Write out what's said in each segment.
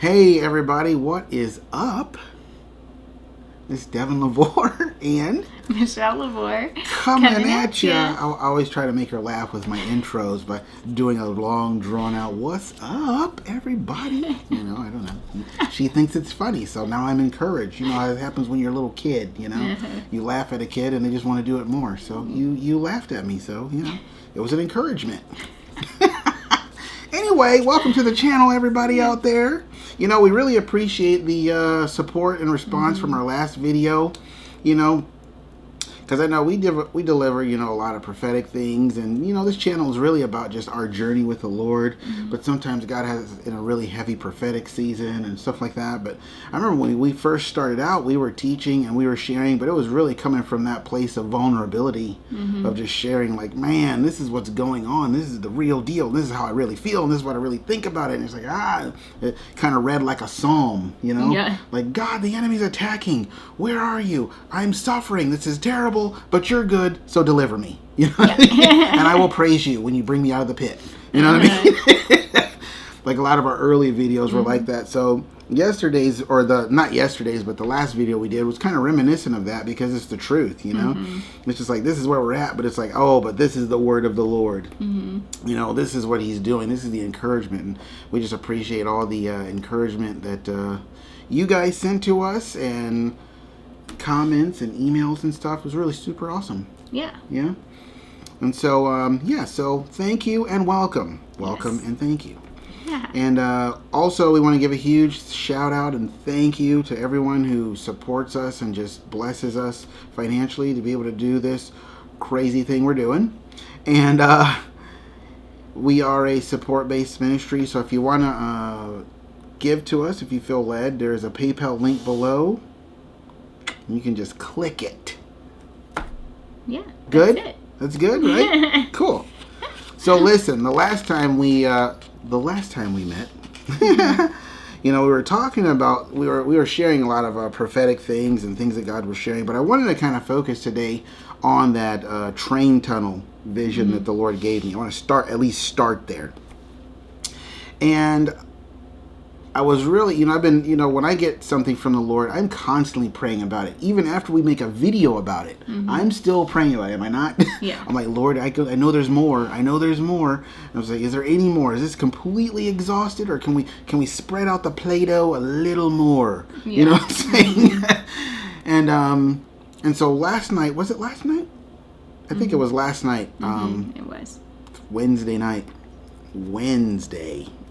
Hey everybody, what is up? It's Devin, LaVore, and Michelle LaVore coming at ya. I always try to make her laugh with my intros by doing a long, drawn-out "What's up, everybody?" You know, I don't know. She thinks it's funny, so now I'm encouraged. You know how it happens when you're a little kid. You know, you laugh at a kid and they just want to do it more. So you laughed at me, so you know, it was an encouragement. Anyway, welcome to the channel, everybody out there. You know, we really appreciate the support and response from our last video. You know, because I know we deliver, you know, a lot of prophetic things, and you know, this channel is really about just our journey with the Lord. But sometimes God has in a really heavy prophetic season and stuff like that. But I remember when we first started out, we were teaching and we were sharing, but it was really coming from that place of vulnerability, of just sharing, like, man, this is what's going on. This is the real deal. This is how I really feel, and this is what I really think about it. And it's like, it kind of read like a psalm, you know, like, God, the enemy's attacking. Where are you? I'm suffering. This is terrible. But you're good, so deliver me. You know what I mean? And I will praise you when you bring me out of the pit. You know what I mean? Like a lot of our early videos were like that. So yesterday's, or not yesterday's, but the last video we did was kind of reminiscent of that, because it's the truth, you know? It's just like, this is where we're at, but it's like, oh, but this is the word of the Lord. You know, this is what he's doing. This is the encouragement. And we just appreciate all the encouragement that you guys sent to us, and comments and emails and stuff. It was really super awesome. Yeah. And so so thank you and welcome and thank you. And also we want to give a huge shout out and thank you to everyone who supports us and just blesses us financially to be able to do this crazy thing we're doing. And we are a support-based ministry, so if you want to give to us, if you feel led, there's a PayPal link below. You can just click it. Yeah. Good? That's good, right? Cool. So listen, the last time we met, you know, we were talking about, we were sharing a lot of prophetic things and things that God was sharing, but I wanted to kind of focus today on that train tunnel vision that the Lord gave me. I want to at least start there. And I was really, you know, I've been, you know, when I get something from the Lord, I'm constantly praying about it. Even after we make a video about it, I'm still praying about it. Am I not? Yeah. I'm like, Lord, I know there's more. I know there's more. And I was like, is there any more? Is this completely exhausted, or can we spread out the Play-Doh a little more? Yeah. You know what I'm saying? And so last night, was it last night? I think it was last night. It was Wednesday night.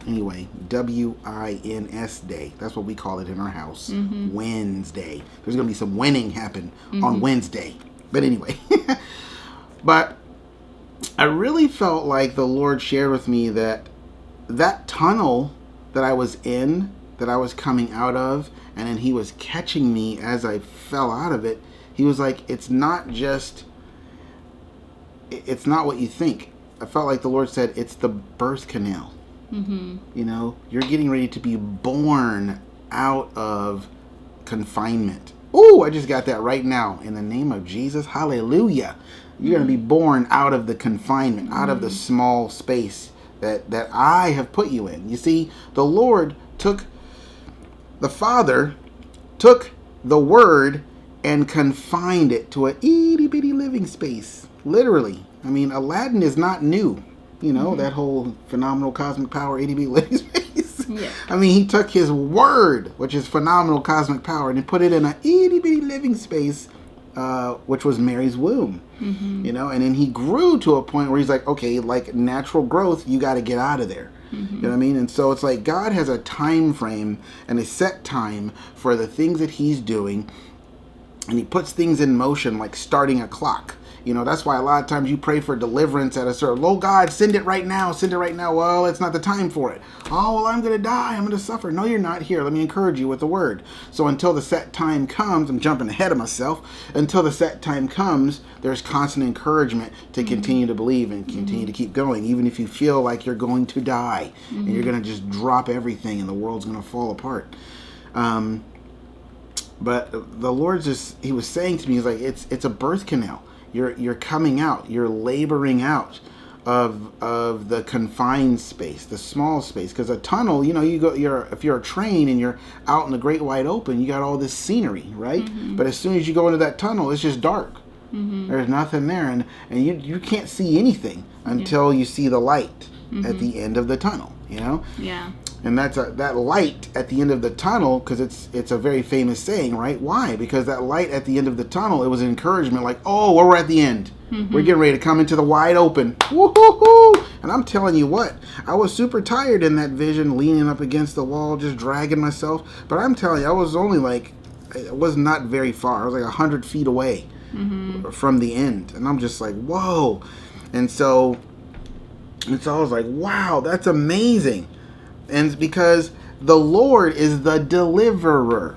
Anyway, W-I-N-S day. That's what we call it in our house. Wednesday. There's going to be some winning happen on Wednesday. But anyway. But I really felt like the Lord shared with me that tunnel that I was in, that I was coming out of, and then he was catching me as I fell out of it. He was like, it's not what you think. I felt like the Lord said, it's the birth canal. You know, you're getting ready to be born out of confinement. Oh, I just got that right now. In the name of Jesus, hallelujah. You're going to be born out of the confinement, out of the small space that I have put you in. You see, the Lord the Father took the Word and confined it to a itty bitty living space. Literally. I mean, Aladdin is not new. You know, that whole phenomenal cosmic power, itty-bitty living space. Yeah. I mean, he took his word, which is phenomenal cosmic power, and he put it in an itty-bitty living space, which was Mary's womb. You know, and then he grew to a point where he's like, okay, like natural growth, you got to get out of there. You know what I mean? And so it's like God has a time frame and a set time for the things that he's doing, and he puts things in motion like starting a clock. You know, that's why a lot of times you pray for deliverance at a certain, oh God, send it right now, send it right now. Well, it's not the time for it. Oh, well, I'm going to die, I'm going to suffer. No, you're not. Here, let me encourage you with the word. So until the set time comes, I'm jumping ahead of myself. Until the set time comes, there's constant encouragement to continue to believe and continue to keep going, even if you feel like you're going to die and you're going to just drop everything and the world's going to fall apart. But the Lord he was saying to me, he's like, it's a birth canal. You're coming out. You're laboring out of the confined space, the small space. Because a tunnel, if you're a train and you're out in the great wide open, you got all this scenery, right? But as soon as you go into that tunnel, it's just dark. There's nothing there, and you can't see anything until you see the light at the end of the tunnel. Yeah. And that's that light at the end of the tunnel, because it's a very famous saying, right? Why? Because that light at the end of the tunnel, it was an encouragement, like, oh, we're at the end. We're getting ready to come into the wide open. Woo-hoo-hoo! And I'm telling you what, I was super tired in that vision, leaning up against the wall, just dragging myself. But I'm telling you, I was only it was not very far. I was like 100 feet away from the end. And I'm just like, whoa. And so I was like, wow, that's amazing. And it's because the Lord is the deliverer.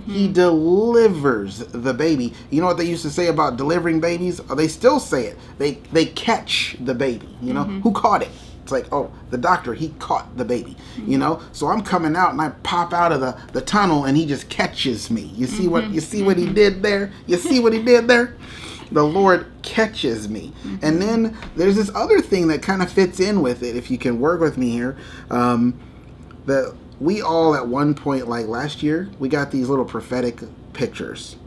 He delivers the baby. You know what they used to say about delivering babies? They still say it. They catch the baby. Who caught it? It's like, oh, the doctor, he caught the baby. So I'm coming out and I pop out of the tunnel and he just catches me. You see what he did there? You see what he did there? The Lord catches me. And then there's this other thing that kind of fits in with it, if you can work with me here. That we all at one point, like last year, we got these little prophetic pictures.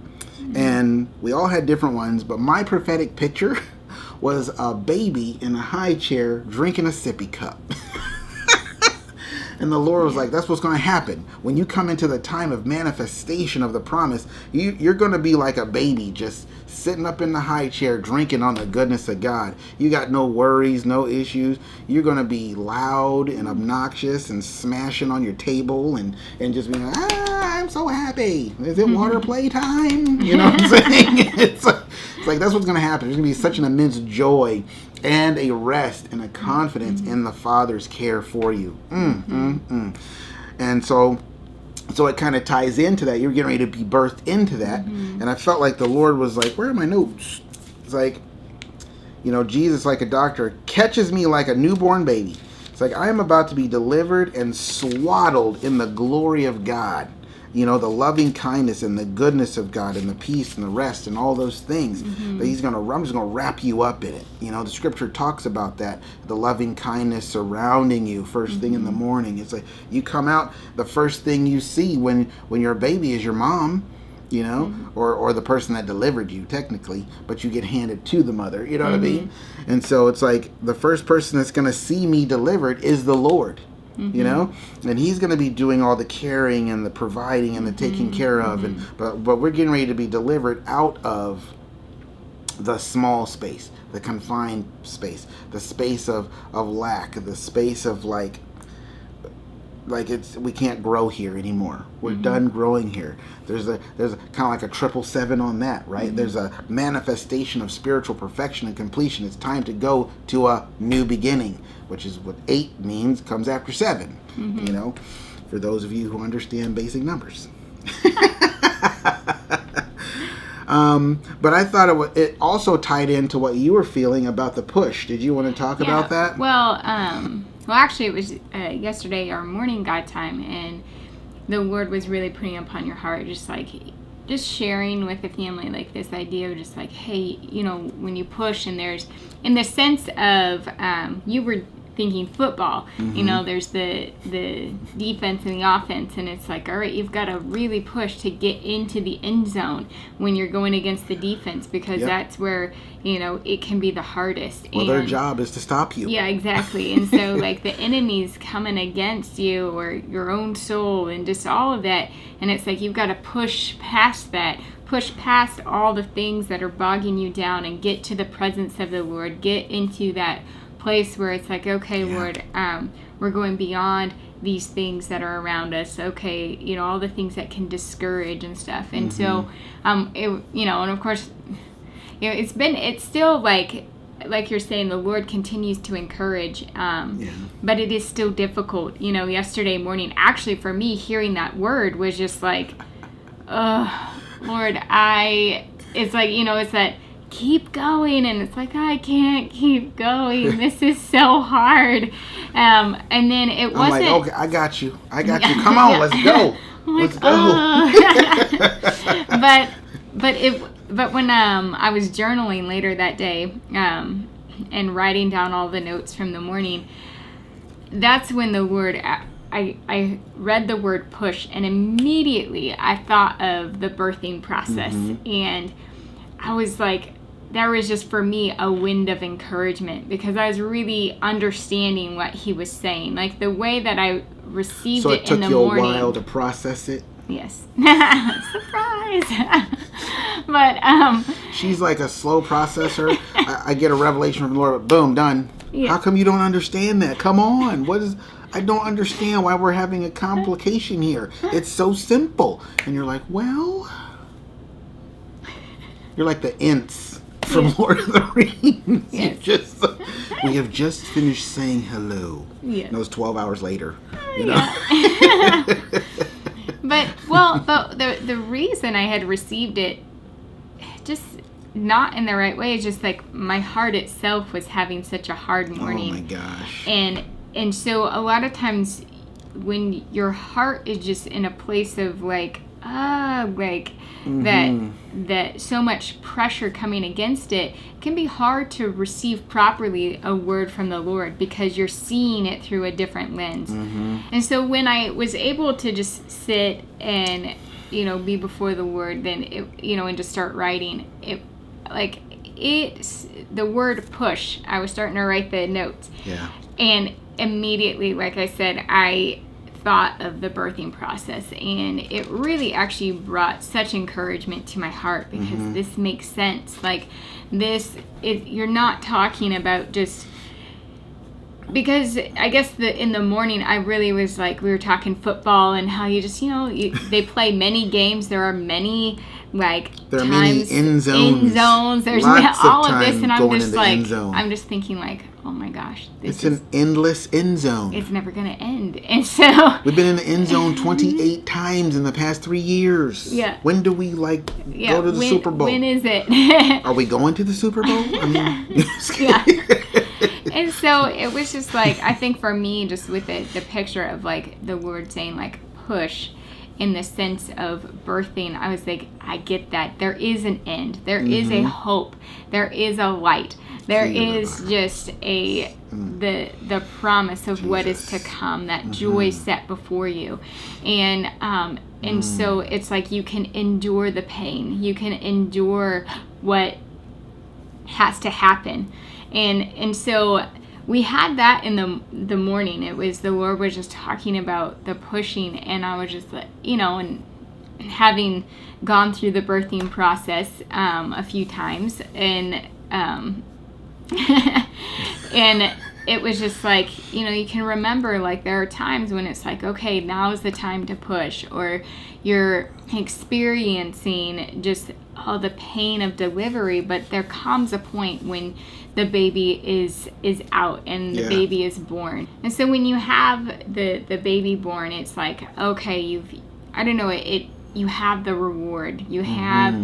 And we all had different ones, but my prophetic picture was a baby in a high chair drinking a sippy cup. And the Lord was like, that's what's going to happen. When you come into the time of manifestation of the promise, you're going to be like a baby, just sitting up in the high chair, drinking on the goodness of God. You got no worries, no issues. You're going to be loud and obnoxious and smashing on your table and just being like, I'm so happy. Is it water play time? You know what I'm saying? It's like that's what's going to happen. There's going to be such an immense joy and a rest and a confidence in the Father's care for you. And so it kind of ties into that. You're getting ready to be birthed into that. And I felt like the Lord was like, where are my notes? It's like, Jesus, like a doctor, catches me like a newborn baby. It's like, I am about to be delivered and swaddled in the glory of God. The loving kindness and the goodness of God and the peace and the rest and all those things. But I'm just going to wrap you up in it. The scripture talks about that, the loving kindness surrounding you first thing in the morning. It's like you come out, the first thing you see when you're a baby is your mom, or the person that delivered you technically, but you get handed to the mother, you know what I mean? And so it's like the first person that's going to see me delivered is the Lord. And he's going to be doing all the caring and the providing and the taking care of, but we're getting ready to be delivered out of the small space, the confined space, the space of lack, the space of like we can't grow here anymore. We're done growing here. There's kind of like a 777 on that, right? There's a manifestation of spiritual perfection and completion. It's time to go to a new beginning, which is what 8 means, comes after 7. For those of you who understand basic numbers. But I thought it also tied into what you were feeling about the push. Did you want to talk about that? Well, actually, it was yesterday, our morning God time, and the Lord was really putting upon your heart, just sharing with the family, like this idea of just like, hey, when you push, and there's, in the sense of, you were thinking football, there's the defense and the offense, and it's like, all right, you've got to really push to get into the end zone when you're going against the defense, because that's where it can be the hardest. Well, their job is to stop you. Yeah, exactly. And so like the enemy's coming against you, or your own soul, and just all of that, and it's like you've got to push past that, push past all the things that are bogging you down, and get to the presence of the Lord, get into that place where it's like, okay, Lord, we're going beyond these things that are around us. Okay, all the things that can discourage and stuff. And so, and of course, it's still like you're saying, the Lord continues to encourage, but it is still difficult. Yesterday morning, actually for me, hearing that word was just like, Lord, it's like, it's that, keep going, and it's like, I can't keep going, this is so hard, and then it wasn't like, okay, I got you, come on, let's go, let's go. but when I was journaling later that day, and writing down all the notes from the morning, that's when the Lord, I read the word push, and immediately I thought of the birthing process. And I was like, there was just for me a wind of encouragement, because I was really understanding what he was saying. Like the way that I received it in the morning. So it took you a while to process it? Yes. Surprise. But she's like a slow processor. I get a revelation from the Lord, boom, done. Yeah. How come you don't understand that? Come on. I don't understand why we're having a complication here. It's so simple. And you're like, well, you're like the Ents from Lord of the Rings. Yes. We have just finished saying hello. Yeah. And it was 12 hours later. You know? Yeah. But the reason I had received it just not in the right way is just like my heart itself was having such a hard morning. Oh my gosh. And so a lot of times when your heart is just in a place of like that so much pressure coming against it, can be hard to receive properly a word from the Lord, because you're seeing it through a different lens. And so when I was able to just sit and be before the Lord, then and just start writing it, the word push, I was starting to write the notes. Yeah. And immediately, like I said, I thought of the birthing process, and it really actually brought such encouragement to my heart, because this makes sense. Like you're not talking about just, because I guess in the morning I really was like, we were talking football and how you just they play many games. There are many there are times many end zones. There's lots all of this, and I'm just like, I'm just thinking like, oh my gosh, it's an endless end zone. It's never gonna end. And so we've been in the end zone 28 times in the past 3 years. Yeah. When do we go to the Super Bowl? When is it? Are we going to the Super Bowl? I mean, yeah. And so it was just like, I think for me, just with the picture of like the word saying like push, in the sense of birthing, I was like, I get that. There is an end. There is a hope. There is a light. There is just the promise of what is to come, that joy set before you. And so it's like you can endure the pain. You can endure what has to happen. And so we had that in the morning. It was, the Lord was just talking about the pushing, and I was just like, and having gone through the birthing process a few times, and and it was just like, you can remember, like, there are times when it's like, okay, now is the time to push, or you're experiencing just all the pain of delivery, but there comes a point when the baby is out and the baby is born. And so when you have the baby born, it's like, okay, you have the reward. You have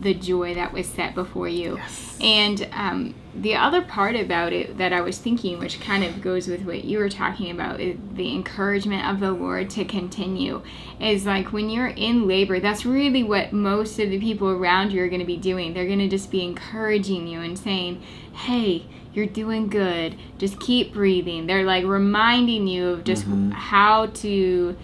the joy that was set before you. Yes. And the other part about it that I was thinking, which kind of goes with what you were talking about, is the encouragement of the Lord to continue. Is like when you're in labor, that's really what most of the people around you are going to be doing. They're going to just be encouraging you and saying, hey, you're doing good. Just keep breathing. They're like reminding you of just how to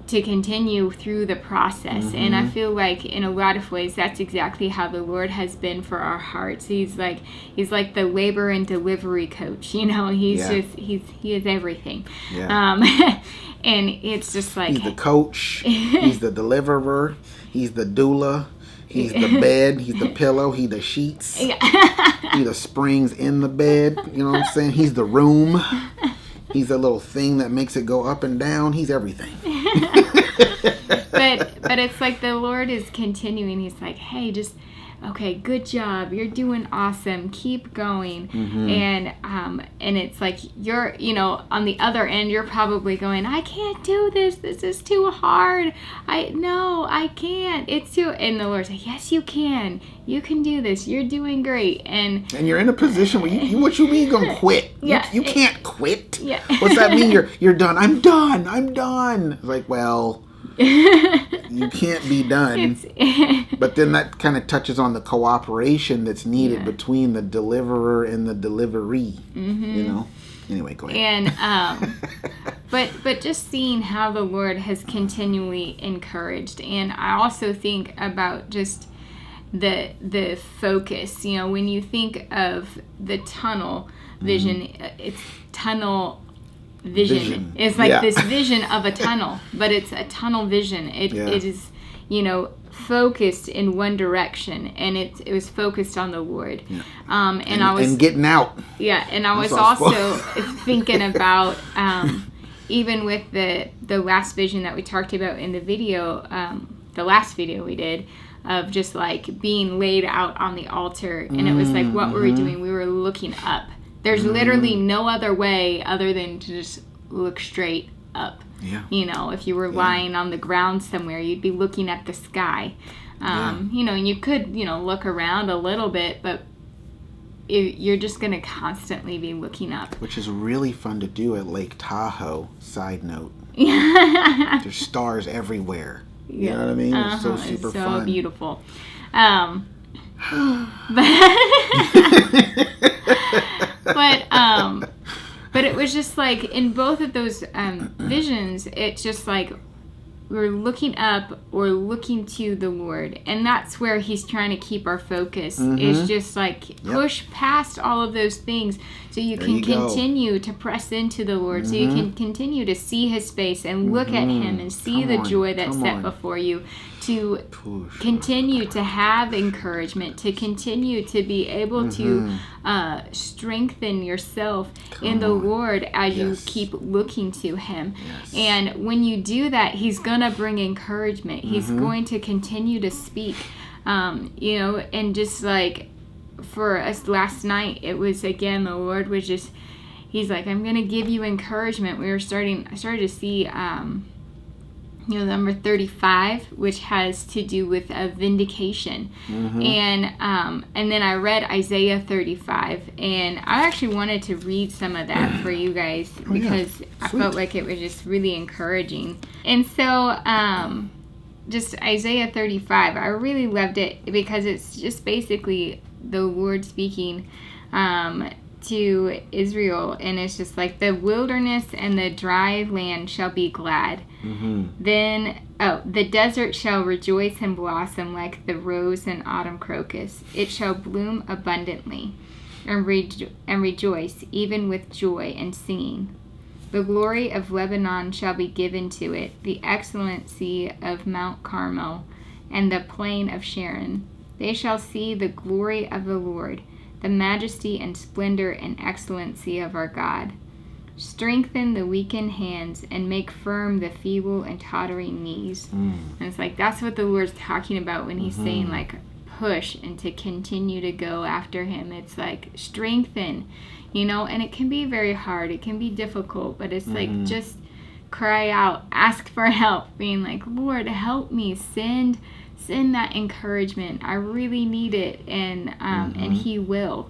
continue through the process. And I feel like in a lot of ways that's exactly how the Lord has been for our hearts. He's like the labor and delivery coach. He is everything. And it's just like, he's the coach, he's the deliverer, he's the doula, he's the bed, he's the pillow, he's the sheets, he's the springs in the bed, you know what I'm saying? He's the room. He's a little thing that makes it go up and down. He's everything. But it's like the Lord is continuing. He's like, hey, just, okay, good job. You're doing awesome. Keep going. And it's like you're, on the other end, you're probably going, I can't do this. This is too hard. I can't. It's too. And the Lord's like, yes, you can. You can do this. You're doing great. And you're in a position where what you mean you're gonna quit? Yeah, you can't quit. Yeah. What's that mean? You're done. I'm done. It's like, well, You can't be done. But then that kind of touches on the cooperation that's needed between the deliverer and the deliveree. You know. Anyway, go ahead. And but just seeing how the Lord has continually encouraged, and I also think about just the focus. You know, when you think of the tunnel vision, it's tunnel vision. It's like this vision of a tunnel, but it's a tunnel vision. It is, you know, focused in one direction, and it was focused on the Lord. And I was getting out. Yeah, and I was also thinking about even with the last vision that we talked about in the video, the last video we did, of just like being laid out on the altar, and it was like, what were we doing? We were looking up. There's literally no other way other than to just look straight up. Yeah. You know, if you were lying on the ground somewhere, you'd be looking at the sky. You know, and you could, you know, look around a little bit, but you're just going to constantly be looking up. Which is really fun to do at Lake Tahoe, side note. There's stars everywhere. You know what I mean? It's so super fun. So beautiful. But it was just like in both of those visions, it's just like we're looking up or looking to the Lord, and that's where He's trying to keep our focus. Is just like push past all of those things, so you can continue to press into the Lord, so you can continue to see His face and look at Him and see the joy that's set before you. To continue to have encouragement, to continue to be able to strengthen yourself in the Lord as you keep looking to Him. And when you do that, He's going to bring encouragement. He's going to continue to speak. You know, and just like for us last night, it was again, the Lord was just, He's like, I'm going to give you encouragement. I started to see you know, number 35, which has to do with vindication. And then I read Isaiah 35, and I actually wanted to read some of that for you guys because I felt like it was just really encouraging. And so just Isaiah 35, I really loved it because it's just basically the Lord speaking to Israel, and it's just like, the wilderness and the dry land shall be glad. Then the desert shall rejoice and blossom like the rose and autumn crocus. It shall bloom abundantly and rejoice even with joy and singing. The glory of Lebanon shall be given to it, the excellency of Mount Carmel and the plain of Sharon. They shall see the glory of the Lord, the majesty and splendor and excellency of our God. Strengthen the weakened hands and make firm the feeble and tottering knees. And it's like, that's what the Lord's talking about when He's saying like push and to continue to go after Him. It's like strengthen, you know, and it can be very hard. It can be difficult, but it's like just cry out, ask for help, being like, Lord, help me, send that encouragement. I really need it, and He will.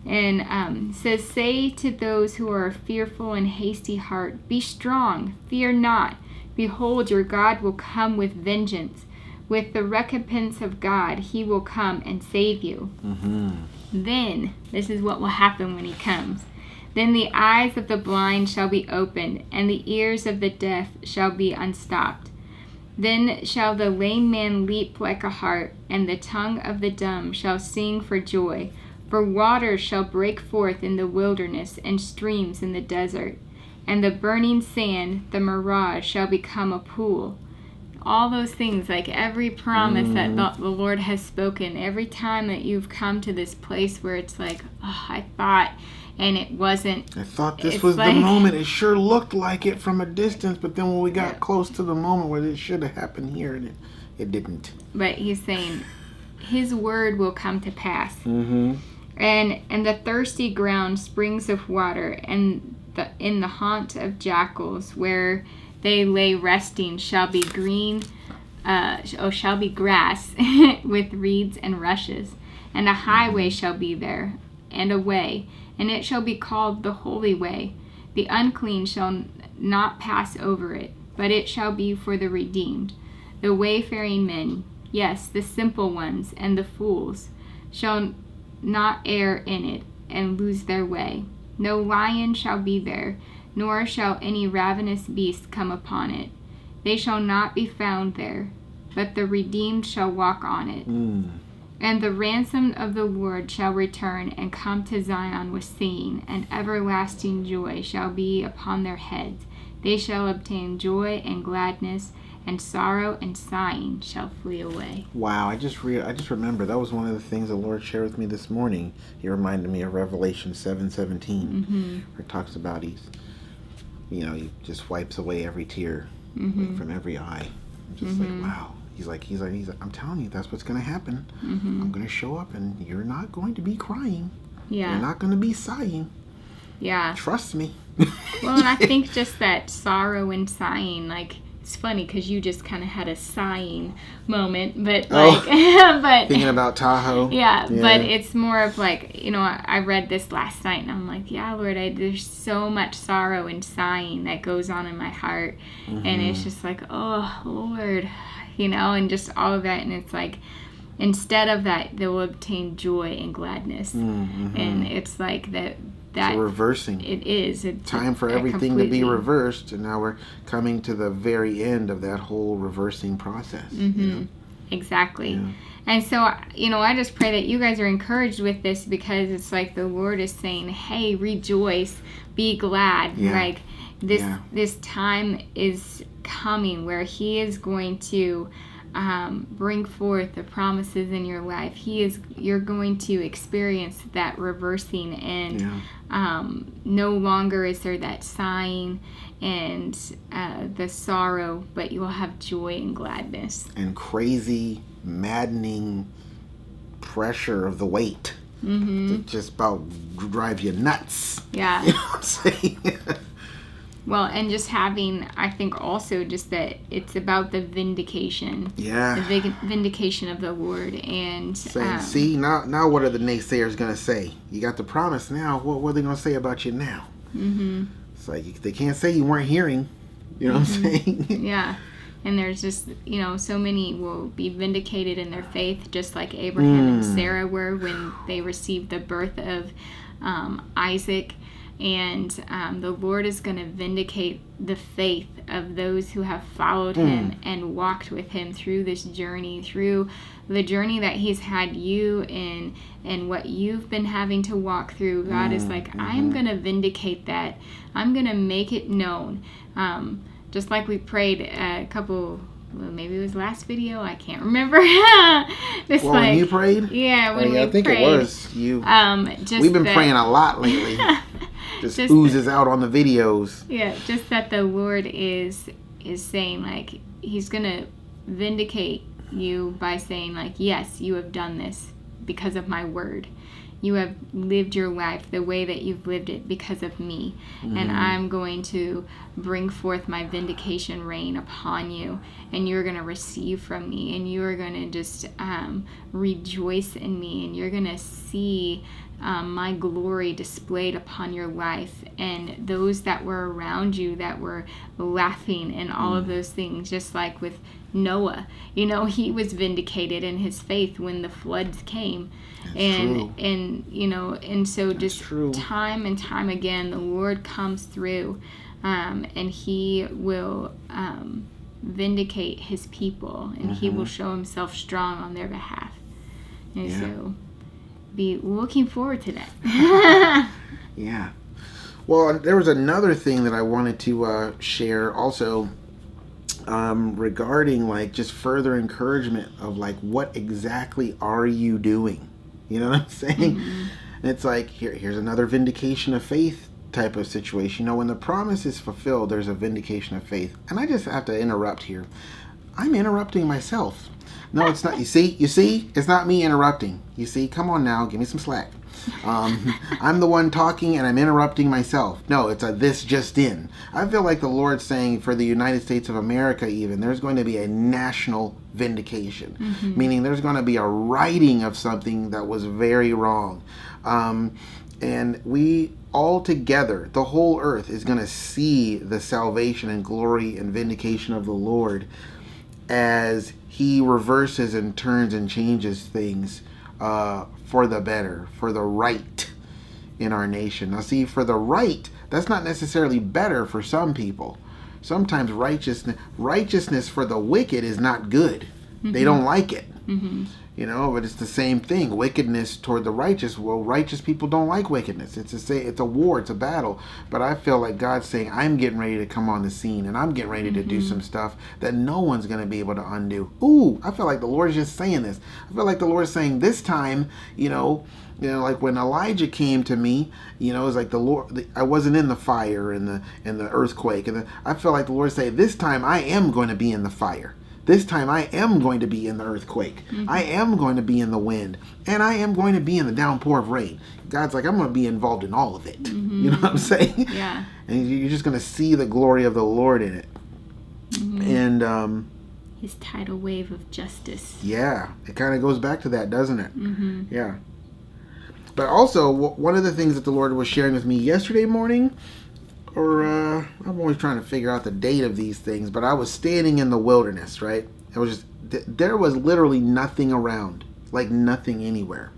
And says, say to those who are fearful and hasty heart, be strong, fear not. Behold, your God will come with vengeance. With the recompense of God, He will come and save you. Then, this is what will happen when He comes. Then the eyes of the blind shall be opened, and the ears of the deaf shall be unstopped. Then shall the lame man leap like a hart, and the tongue of the dumb shall sing for joy. For waters shall break forth in the wilderness, and streams in the desert. And the burning sand, the mirage, shall become a pool. All those things, like every promise that the Lord has spoken, every time that you've come to this place where it's like, oh, I thought, and it wasn't. I thought this was like, the moment. It sure looked like it from a distance, but then when we got close to the moment where it should have happened here, and it didn't. But He's saying His word will come to pass. And the thirsty ground springs of water, and in the haunt of jackals where they lay resting shall be green, shall be grass with reeds and rushes. And a highway shall be there, and a way, and it shall be called the holy way. The unclean shall not pass over it, but it shall be for the redeemed. The wayfaring men, yes, the simple ones and the fools, shall not err in it and lose their way. No lion shall be there, nor shall any ravenous beast come upon it. They shall not be found there, but the redeemed shall walk on it. And the ransom of the Lord shall return and come to Zion with singing, and everlasting joy shall be upon their heads. They shall obtain joy and gladness, and sorrow and sighing shall flee away. Wow, I just remember that was one of the things the Lord shared with me this morning. He reminded me of Revelation 7:17, where it talks about he just wipes away every tear from every eye. I'm just like, wow. He's like, I'm telling you, that's what's going to happen. I'm going to show up, and you're not going to be crying. Yeah. You're not going to be sighing. Yeah. Trust me. Well, and I think just that sorrow and sighing, like, it's funny because you just kind of had a sighing moment, but like, but thinking about Tahoe. Yeah, but it's more of like, I read this last night, and I'm like, yeah, Lord, there's so much sorrow and sighing that goes on in my heart, and it's just like, oh, Lord, and just all of that, and it's like, instead of that, they will obtain joy and gladness, and it's like that. So reversing. It is. It's time for everything to be reversed, and now we're coming to the very end of that whole reversing process. Exactly. Yeah. And so, I just pray that you guys are encouraged with this, because it's like the Lord is saying, hey, rejoice, be glad. Yeah. Like this time is coming where He is going to bring forth the promises in your life. You're going to experience that reversing, and no longer is there that sighing and the sorrow, but you will have joy and gladness. And crazy, maddening pressure of the weight that just about drives you nuts. Yeah. You know what I'm saying? Well, and just having, I think also just that it's about the vindication. Yeah. The vindication of the Lord. And saying, see, now what are the naysayers going to say? You got the promise now. What are they going to say about you now? It's like they can't say you weren't hearing. You know what I'm saying? Yeah. And there's just, so many will be vindicated in their faith, just like Abraham and Sarah were when they received the birth of Isaac. And the Lord is going to vindicate the faith of those who have followed Him and walked with Him through this journey, through the journey that He's had you in, and what you've been having to walk through. God is like, I'm going to vindicate that. I'm going to make it known. Just like we prayed a couple, maybe it was last video, I can't remember. When you prayed? Yeah, when we prayed. I think it was you. Just we've been praying a lot lately. just oozes out on the videos. Yeah, just that the Lord is saying, like, He's going to vindicate you by saying, like, yes, you have done this because of my word. You have lived your life the way that you've lived it because of me. And I'm going to bring forth my vindication rain upon you. And you're going to receive from me. And you're going to just rejoice in me. And you're going to see my glory displayed upon your life. And those that were around you that were laughing and all of those things, just like with Noah, he was vindicated in his faith when the floods came. And so just time and time again, the Lord comes through, and He will vindicate His people, and He will show Himself strong on their behalf. And so be looking forward to that. Yeah. Well, there was another thing that I wanted to share also, regarding like just further encouragement of like, what exactly are you doing? You know what I'm saying? And it's like, here's another vindication of faith type of situation. When the promise is fulfilled, there's a vindication of faith. And I just have to interrupt here. I'm interrupting myself. No, it's not. You see, it's not me interrupting. You see, come on now, give me some slack. I'm the one talking and I'm interrupting myself. No, it's a this just in. I feel like the Lord's saying for the United States of America even, there's going to be a national vindication. Meaning there's going to be a righting of something that was very wrong. And we all together, the whole earth is going to see the salvation and glory and vindication of the Lord. as he reverses and turns and changes things for the better, for the right in our nation. Now see, for the right, that's not necessarily better for some people. Sometimes righteousness for the wicked is not good. They don't like it. You know, but it's the same thing. Wickedness toward the righteous. Well, righteous people don't like wickedness. It's a war. It's a battle. But I feel like God's saying, I'm getting ready to come on the scene, and I'm getting ready to do some stuff that no one's going to be able to undo. Ooh, I feel like the Lord's just saying this. I feel like the Lord's saying this time, you know, like when Elijah came to me, you know, it was like the Lord. I wasn't in the fire and the earthquake, and I feel like the Lord say, this time I am going to be in the fire. This time I am going to be in the earthquake. I am going to be in the wind. And I am going to be in the downpour of rain. God's like, I'm going to be involved in all of it. You know what I'm saying? Yeah. And you're just going to see the glory of the Lord in it. And his tidal wave of justice. Yeah. It kind of goes back to that, doesn't it? Yeah. But also, one of the things that the Lord was sharing with me yesterday morning, or I'm always trying to figure out the date of these things, but I was standing in the wilderness, right? It was just, there was literally nothing around, like nothing anywhere.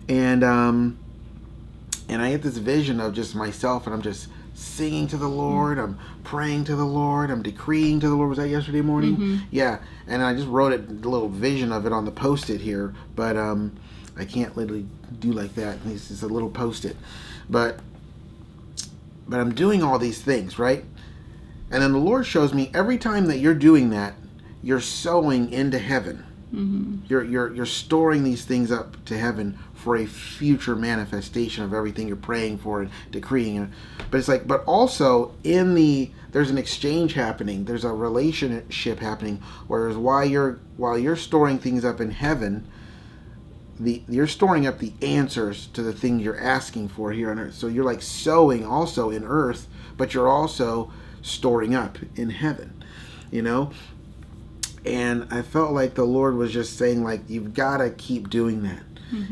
And I get this vision of just myself, and I'm just singing to the Lord, I'm praying to the Lord, I'm decreeing to the Lord. Was that yesterday morning? Yeah. And I just wrote a little vision of it on the post-it here, but I can't literally do like that. It's just a little post-it. But I'm doing all these things, right? And then the Lord shows me every time that you're doing that, you're sowing into heaven. You're storing these things up to heaven for a future manifestation of everything you're praying for and decreeing. But it's like, but also there's an exchange happening. There's a relationship happening. Whereas while you're storing things up in heaven, you're storing up the answers to the thing you're asking for here on earth. So you're like sowing also in earth, but you're also storing up in heaven, you know? And I felt like the Lord was just saying, like, you've got to keep doing that.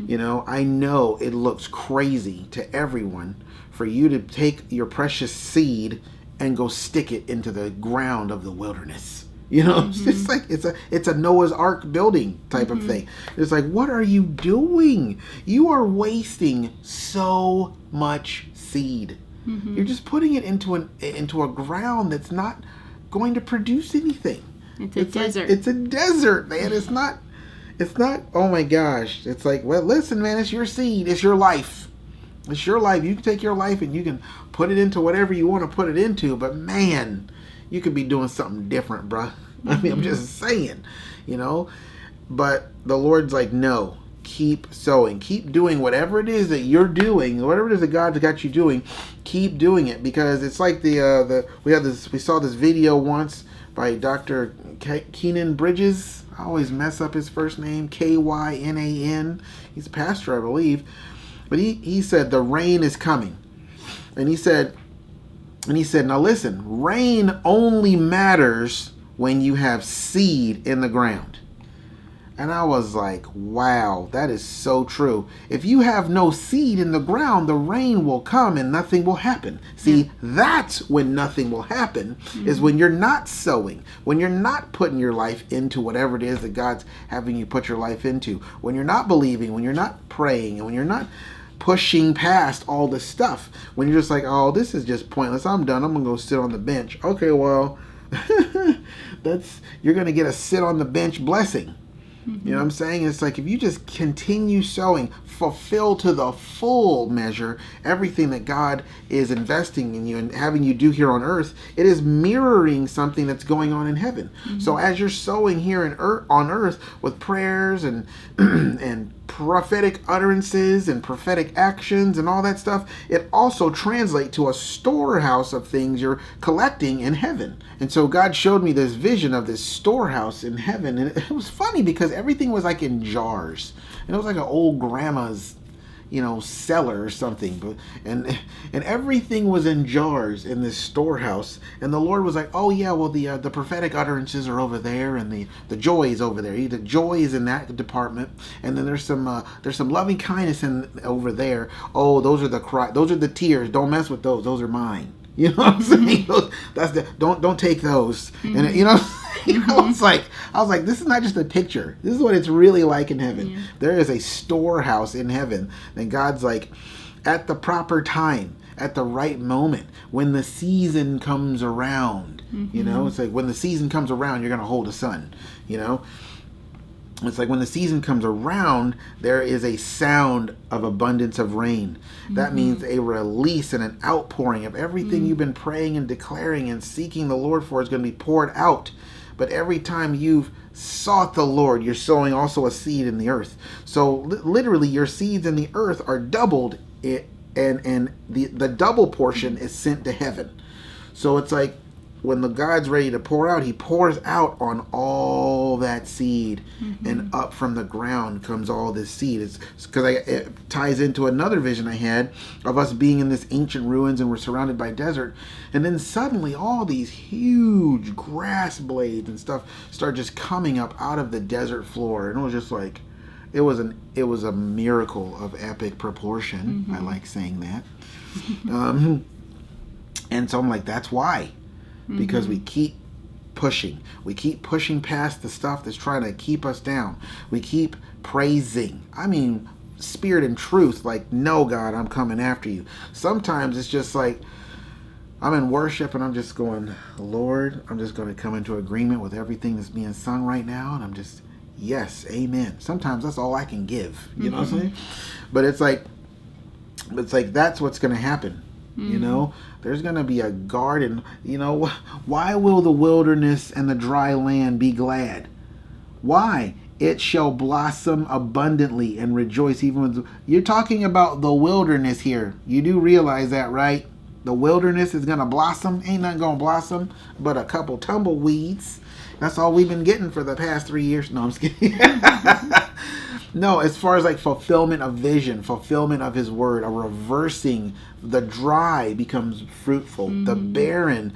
You know, I know it looks crazy to everyone for you to take your precious seed and go stick it into the ground of the wilderness. You know, it's like it's a Noah's Ark building type of thing. It's like, what are you doing? You are wasting so much seed. You're just putting it into a ground that's not going to produce anything. It's a desert. It's a desert, man. It's not. Oh my gosh. It's like, well, listen, man. It's your seed. It's your life. It's your life. You can take your life and you can put it into whatever you want to put it into. But man, you could be doing something different, bruh. I mean, I'm just saying, you know. But the Lord's like, no, keep sowing. Keep doing whatever it is that you're doing, whatever it is that God's got you doing. Keep doing it, because it's like we saw this video once by Dr. Keenan Bridges. I always mess up his first name, Kynan. He's a pastor, I believe. But he said the rain is coming, and he said, now listen, rain only matters when you have seed in the ground. And I was like, wow, that is so true. If you have no seed in the ground, the rain will come and nothing will happen. See, that's when nothing will happen, is when you're not sowing, when you're not putting your life into whatever it is that God's having you put your life into, when you're not believing, when you're not praying, and when you're not pushing past all this stuff, when you're just like, oh, this is just pointless. I'm done. I'm going to go sit on the bench. Okay, well, you're going to get a sit on the bench blessing. You know what I'm saying? It's like, if you just continue sowing, fulfill to the full measure everything that God is investing in you and having you do here on earth, it is mirroring something that's going on in heaven. So as you're sowing here on earth with prayers and and prophetic utterances and prophetic actions and all that stuff, it also translates to a storehouse of things you're collecting in heaven. And so God showed me this vision of this storehouse in heaven, and it was funny because everything was like in jars, and it was like an old grandma's, cellar or something, but and everything was in jars in this storehouse. And the Lord was like, oh yeah, well the prophetic utterances are over there, and the joy is over there. The joy is in that department, and then there's some loving kindness over there. Oh, those are the tears. Don't mess with those. Those are mine. You know what I'm saying? Don't take those. And it's like, I was like, this is not just a picture. This is what it's really like in heaven. Yeah. There is a storehouse in heaven. And God's like, at the proper time, at the right moment, when the season comes around, you know, it's like when the season comes around, you're going to hold a son, you know. It's like when the season comes around, there is a sound of abundance of rain. That means a release and an outpouring of everything you've been praying and declaring and seeking the Lord for is going to be poured out. But every time you've sought the Lord, you're sowing also a seed in the earth. So literally your seeds in the earth are doubled, and the double portion is sent to heaven. So it's like when the God's ready to pour out, he pours out on all that seed, and up from the ground comes all this seed. It's because it ties into another vision I had of us being in this ancient ruins and we're surrounded by desert, and then suddenly all these huge grass blades and stuff start just coming up out of the desert floor, and it was just like it was a miracle of epic proportion. I like saying that. And so I'm like, that's why. Because we keep pushing. We keep pushing past the stuff that's trying to keep us down. We keep praising. I mean, spirit and truth, like, no, God, I'm coming after you. Sometimes it's just like, I'm in worship and I'm just going, Lord, I'm just going to come into agreement with everything that's being sung right now. And I'm just, yes, amen. Sometimes that's all I can give. You know what I'm saying? But it's like that's what's going to happen. You know, there's going to be a garden. You know, why will the wilderness and the dry land be glad? Why? It shall blossom abundantly and rejoice even with... You're talking about the wilderness here. You do realize that, right? The wilderness is going to blossom. Ain't nothing going to blossom but a couple tumbleweeds. That's all we've been getting for the past 3 years. No, I'm just kidding. No, as far as like fulfillment of vision, fulfillment of his word, a reversing, the dry becomes fruitful. The barren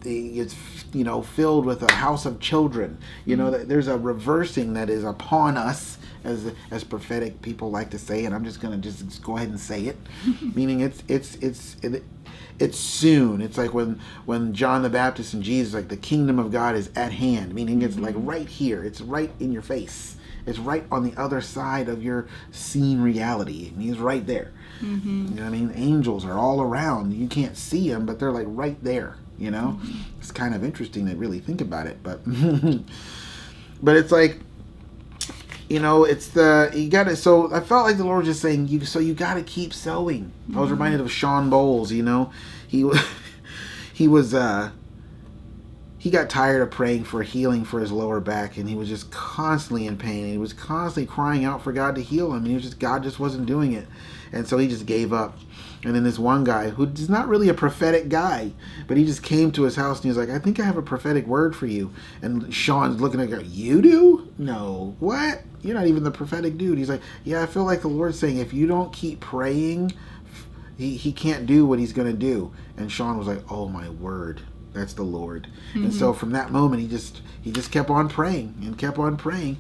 is, you know, filled with a house of children. You know, there's a reversing that is upon us, as prophetic people like to say, and I'm just going to just go ahead and say it. Meaning it's soon. It's like when John the Baptist and Jesus, like, the kingdom of God is at hand, meaning it's like right here. It's right in your face. It's right on the other side of your seen reality. And he's right there. You know what I mean? Angels are all around. You can't see them, but they're like right there. You know? It's kind of interesting to really think about it. But but it's like, you know, it's you gotta. So I felt like the Lord was just saying, you gotta keep sowing. I was reminded of Sean Bowles. You know, he got tired of praying for healing for his lower back, and he was just constantly in pain, and he was constantly crying out for God to heal him, and God just wasn't doing it, and so he just gave up. And then this one guy, who is not really a prophetic guy, but he just came to his house and he was like, I think I have a prophetic word for you. And Sean's looking at him, you do? No. What? You're not even the prophetic dude. He's like, yeah, I feel like the Lord's saying, if you don't keep praying, he can't do what he's going to do. And Sean was like, oh my word. That's the Lord. And so from that moment, he just kept on praying and kept on praying,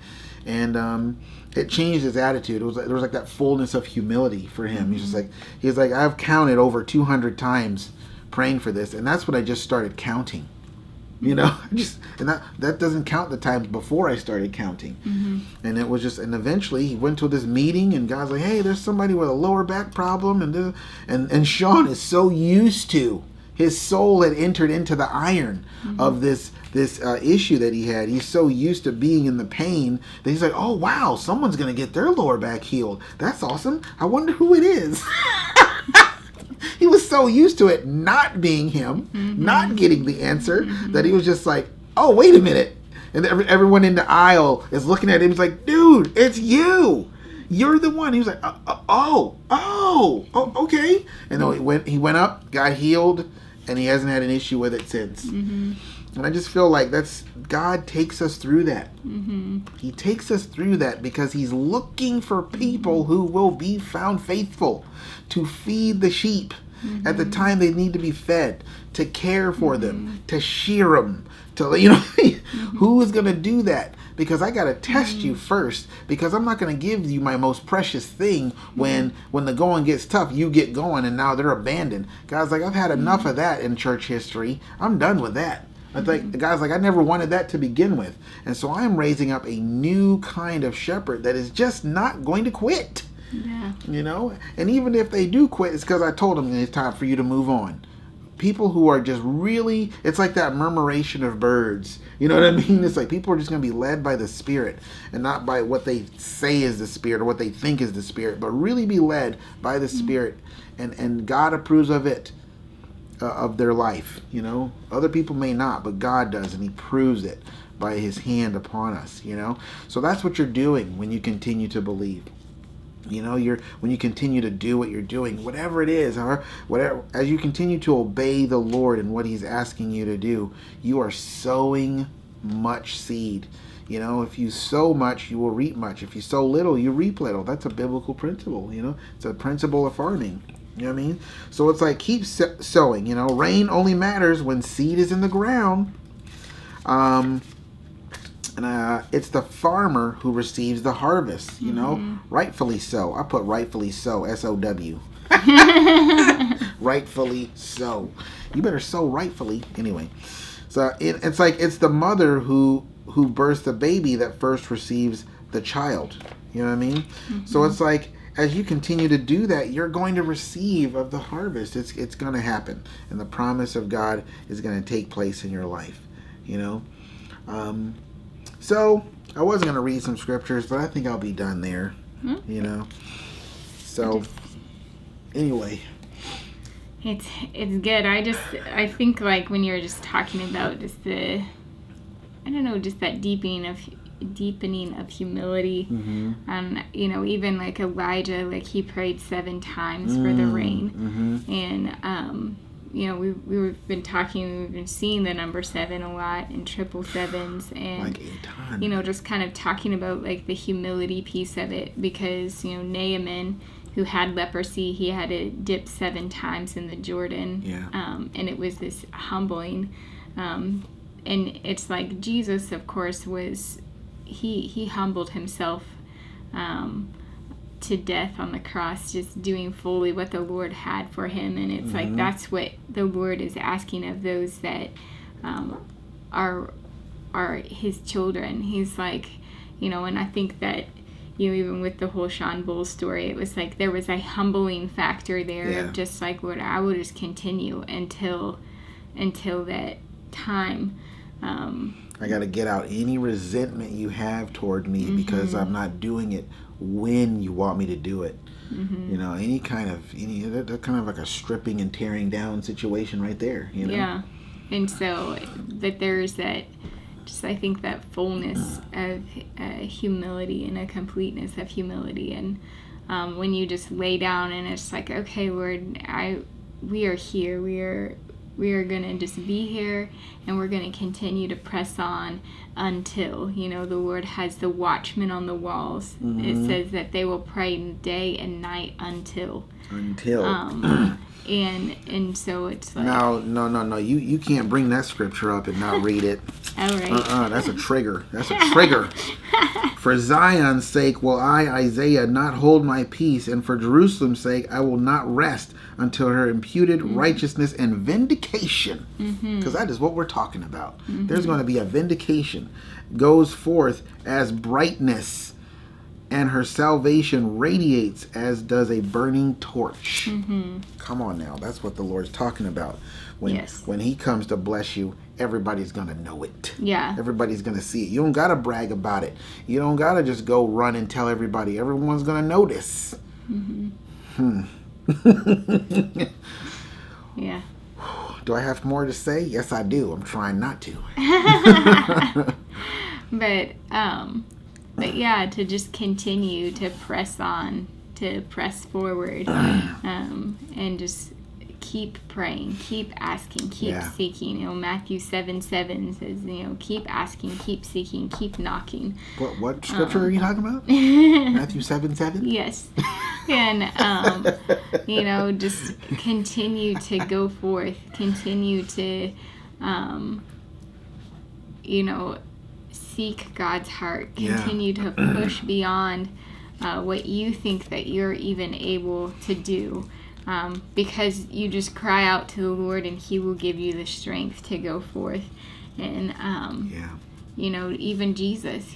and it changed his attitude. There was like that fullness of humility for him. He's like I've counted over 200 times praying for this, and that's when I just started counting. You know, and that doesn't count the times before I started counting. And it was just, and eventually he went to this meeting, and God's like, hey, there's somebody with a lower back problem, and Sean is so used to. His soul had entered into the iron of this issue that he had. He's so used to being in the pain that he's like, oh, wow, someone's going to get their lower back healed. That's awesome. I wonder who it is. He was so used to it not being him, not getting the answer, that he was just like, oh, wait a minute. And everyone in the aisle is looking at him. He's like, dude, it's you. You're the one. He was like, oh, okay. And then he went up, got healed, and he hasn't had an issue with it since. And I just feel like God takes us through that. He takes us through that because he's looking for people who will be found faithful to feed the sheep at the time they need to be fed, to care for them, to shear them, to, you know, who is going to do that? Because I got to test you first, because I'm not going to give you my most precious thing when the going gets tough, you get going and now they're abandoned. God's like, I've had enough of that in church history. I'm done with that. It's like the guy's like, I never wanted that to begin with. And so I'm raising up a new kind of shepherd that is just not going to quit. Yeah. You know? And even if they do quit, it's because I told them it's time for you to move on. People who are just really, it's like that murmuration of birds. You know what I mean? It's like people are just going to be led by the Spirit and not by what they say is the Spirit or what they think is the Spirit, but really be led by the Spirit. And God approves of it, of their life. You know, other people may not, but God does, and He proves it by His hand upon us. You know, so that's what you're doing when you continue to believe. You know, when you continue to do what you're doing, whatever it is, or whatever, as you continue to obey the Lord and what He's asking you to do, you are sowing much seed. You know, if you sow much, you will reap much. If you sow little, you reap little. That's a biblical principle. You know, it's a principle of farming. You know what I mean? So it's like keep sowing. You know, rain only matters when seed is in the ground. It's the farmer who receives the harvest, you know, rightfully so. I put rightfully so, S-O-W. Rightfully so. You better sow rightfully. Anyway, so it's like it's the mother who births the baby that first receives the child. You know what I mean? So it's like as you continue to do that, you're going to receive of the harvest. It's going to happen. And the promise of God is going to take place in your life, you know. So, I was going to read some scriptures, but I think I'll be done there, you know. So, anyway. It's good. I think like when you're just talking about just just that deepening of humility. And, you know, even like Elijah, like he prayed 7 times for the rain. And, you know, we've been seeing the number 7 a lot and 777s and like 8 times. You know, just kind of talking about like the humility piece of it, because, you know, Naaman, who had leprosy, he had to dip 7 times in the Jordan. And it was this humbling. And it's like Jesus, of course, he humbled himself to death on the cross, just doing fully what the Lord had for him. And it's like that's what the Lord is asking of those that are His children. He's like, you know, and I think that, you know, even with the whole Sean Bull story, it was like there was a humbling factor there of just like, Lord, I will just continue until that time. I got to get out any resentment you have toward me because I'm not doing it when you want me to do it. You know, that's kind of like a stripping and tearing down situation right there, you know? Yeah. And so that there's that, just I think that fullness of humility and a completeness of humility. And when you just lay down and it's like, okay, Lord, we are here. We are going to just be here, and we're going to continue to press on until, you know, the Lord has the watchmen on the walls. It says that they will pray day and night until. And so it's like... No. You can't bring that scripture up and not read it. All right. That's a trigger. For Zion's sake will I, Isaiah, not hold my peace, and for Jerusalem's sake I will not rest until her imputed righteousness and vindication, because that is what we're talking about. There's going to be a vindication, goes forth as brightness, and her salvation radiates as does a burning torch. Come on now, that's what the Lord's talking about. When He comes to bless you, everybody's going to know it. Yeah. Everybody's going to see it. You don't got to brag about it. You don't got to just go run and tell everybody. Everyone's going to notice. Yeah. Do I have more to say? Yes, I do. I'm trying not to. But yeah, to just continue to press on, to press forward, and just keep praying, keep asking, keep seeking. You know, Matthew 7:7 says, you know, keep asking, keep seeking, keep knocking. What scripture are you talking about? Matthew 7:7? Yes. And, you know, just continue to go forth, continue to, you know, seek God's heart, continue to push beyond what you think that you're even able to do, because you just cry out to the Lord and He will give you the strength to go forth. And Yeah. you know, even Jesus,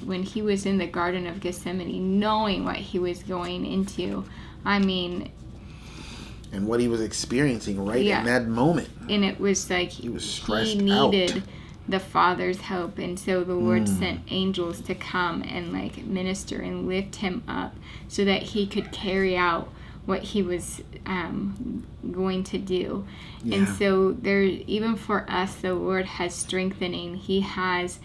when he was in the Garden of Gethsemane, knowing what he was going into, I mean, and what he was experiencing in that moment. And it was like he was stressed he needed out. the Father's help, and so the Lord sent angels to come and like minister and lift him up so that he could carry out what he was going to do. Yeah. And so there, even for us, the Lord has strengthening. He has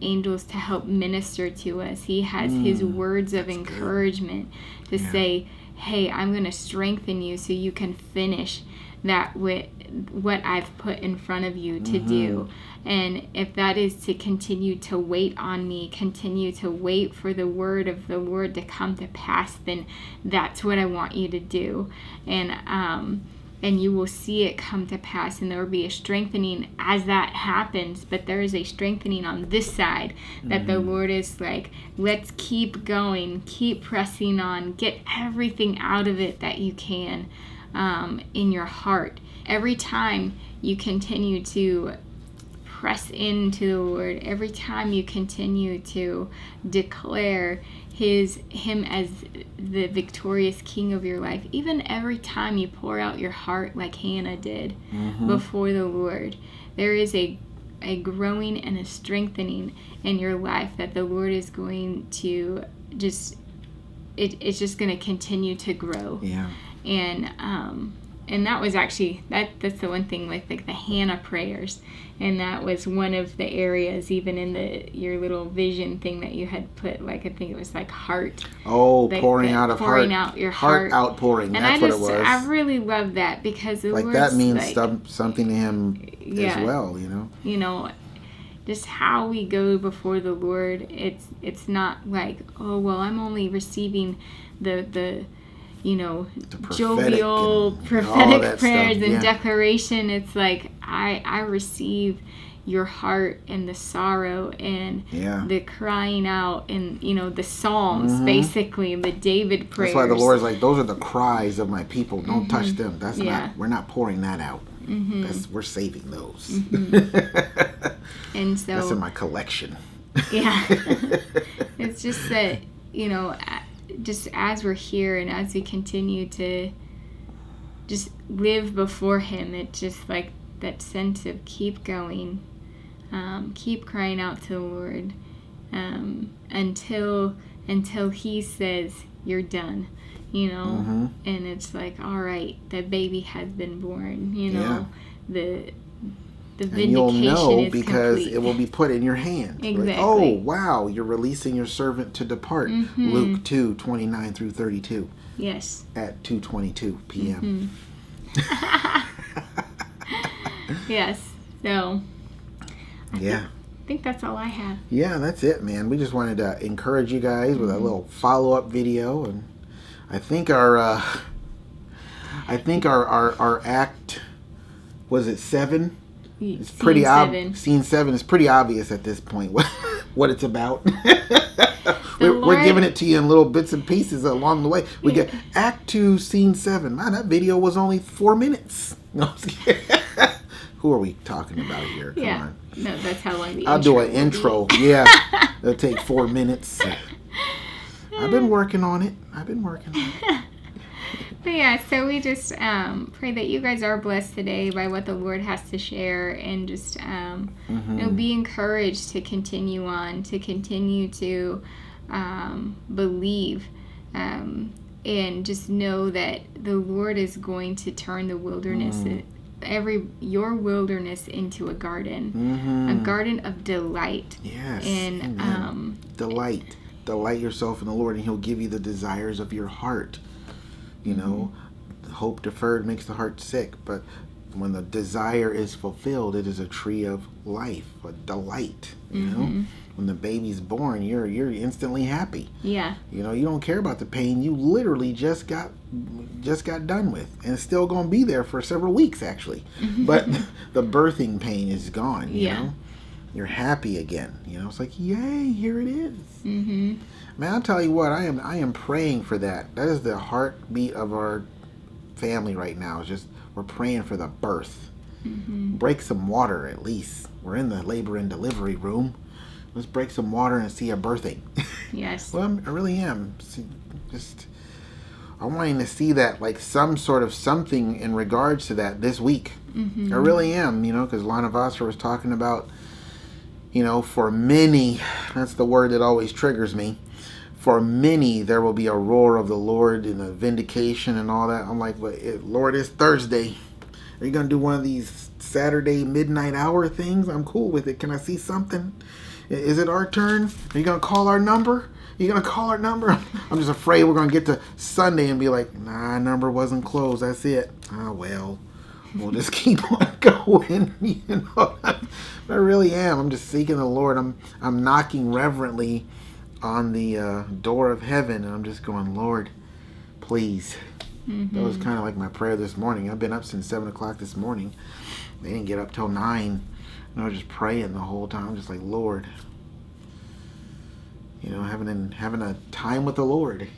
angels to help minister to us. He has his words of encouragement to say, hey, I'm going to strengthen you so you can finish that with what I've put in front of you to do. And if that is to continue to wait on me, continue to wait for the word of the Lord to come to pass, then that's what I want you to do. And you will see it come to pass, and there will be a strengthening as that happens. But there is a strengthening on this side that the Lord is like, let's keep going, keep pressing on, get everything out of it that you can in your heart. Every time you continue to press into the Lord, every time you continue to declare him as the victorious king of your life, even every time you pour out your heart like Hannah did before the Lord, there is a growing and a strengthening in your life that the Lord is going to it's just going to continue to grow. Yeah. And that was actually that's the one thing with like the Hannah prayers, and that was one of the areas even in your little vision thing that you had put, like I think it was like heart. Oh, like pouring out your heart outpouring. And that's what it was. I really love that because the like Lord's that means like, something to him as well. You know, just how we go before the Lord. It's not like, oh well, I'm only receiving the jovial prophetic prayers and declaration. It's like I receive your heart and the sorrow and the crying out and the Psalms, basically the David prayers. That's why the Lord's like, those are the cries of my people. Don't touch them. That's we're not pouring that out. We're saving those. And so that's in my collection. It's just that just as we're here and as we continue to just live before him, it's just like that sense of keep going, keep crying out to the Lord until he says you're done, and it's like, all right, the baby has been born, the vindication and you'll know is because complete. It will be put in your hand. Exactly. Like, oh wow, you're releasing your servant to depart. Luke 2:29 through 32. Yes. At 2:22 p.m. Yes. So. I think that's all I have. Yeah, that's it, man. We just wanted to encourage you guys with a little follow-up video, and I think our act, was it 7? It's pretty obvious. Scene 7 is pretty obvious at this point what it's about. We're giving it to you in little bits and pieces along the way. We get Act 2, Scene 7. Man, that video was only 4 minutes. No, who are we talking about here? Come on. No, that's how long I'll do an intro. Yeah, it'll take 4 minutes. I've been working on it. But yeah, so we just pray that you guys are blessed today by what the Lord has to share, and just be encouraged to continue on, to continue to believe, and just know that the Lord is going to turn the wilderness, your wilderness, into a garden, a garden of delight. Yes. And delight yourself in the Lord, and He'll give you the desires of your heart. Hope deferred makes the heart sick, but when the desire is fulfilled, it is a tree of life, a delight. When the baby's born, you're instantly happy. Yeah. You don't care about the pain you literally just got done with, and it's still going to be there for several weeks actually. But the birthing pain is gone. You know, you're happy again. It's like, yay, here it is. Man, I'll tell you what, I am praying for that. That is the heartbeat of our family right now. It's just, we're praying for the birth. Break some water at least. We're in the labor and delivery room. Let's break some water and see a birthing. Yes. Well, I really am. I'm wanting to see that, like some sort of something in regards to that this week. I really am, because Lana Vosser was talking about, for many, that's the word that always triggers me. For many, there will be a roar of the Lord and a vindication and all that. I'm like, Lord, it's Thursday. Are you going to do one of these Saturday midnight hour things? I'm cool with it. Can I see something? Is it our turn? Are you going to call our number? You going to call our number? I'm just afraid we're going to get to Sunday and be like, nah, number wasn't closed. That's it. Well, we'll just keep on going. I really am. I'm just seeking the Lord. I'm knocking reverently on the door of heaven, and I'm just going, Lord, please. That was kind of like my prayer this morning. I've been up since 7 o'clock this morning. They didn't get up till 9. And I was just praying the whole time. I'm just like, Lord, having a time with the Lord,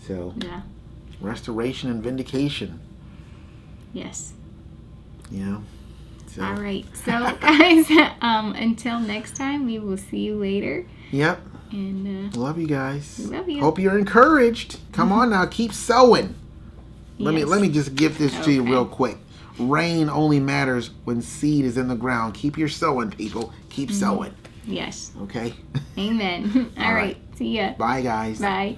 So, yeah. Restoration and vindication. Yes. So. All right. So, guys, until next time, we will see you later. Yep. And love you guys. We love you. Hope you're encouraged. Come on now, keep sowing. Let me just give this to you real quick. Rain only matters when seed is in the ground. Keep your sowing, people. Keep sowing. Yes. Okay. Amen. All right. See ya. Bye, guys. Bye.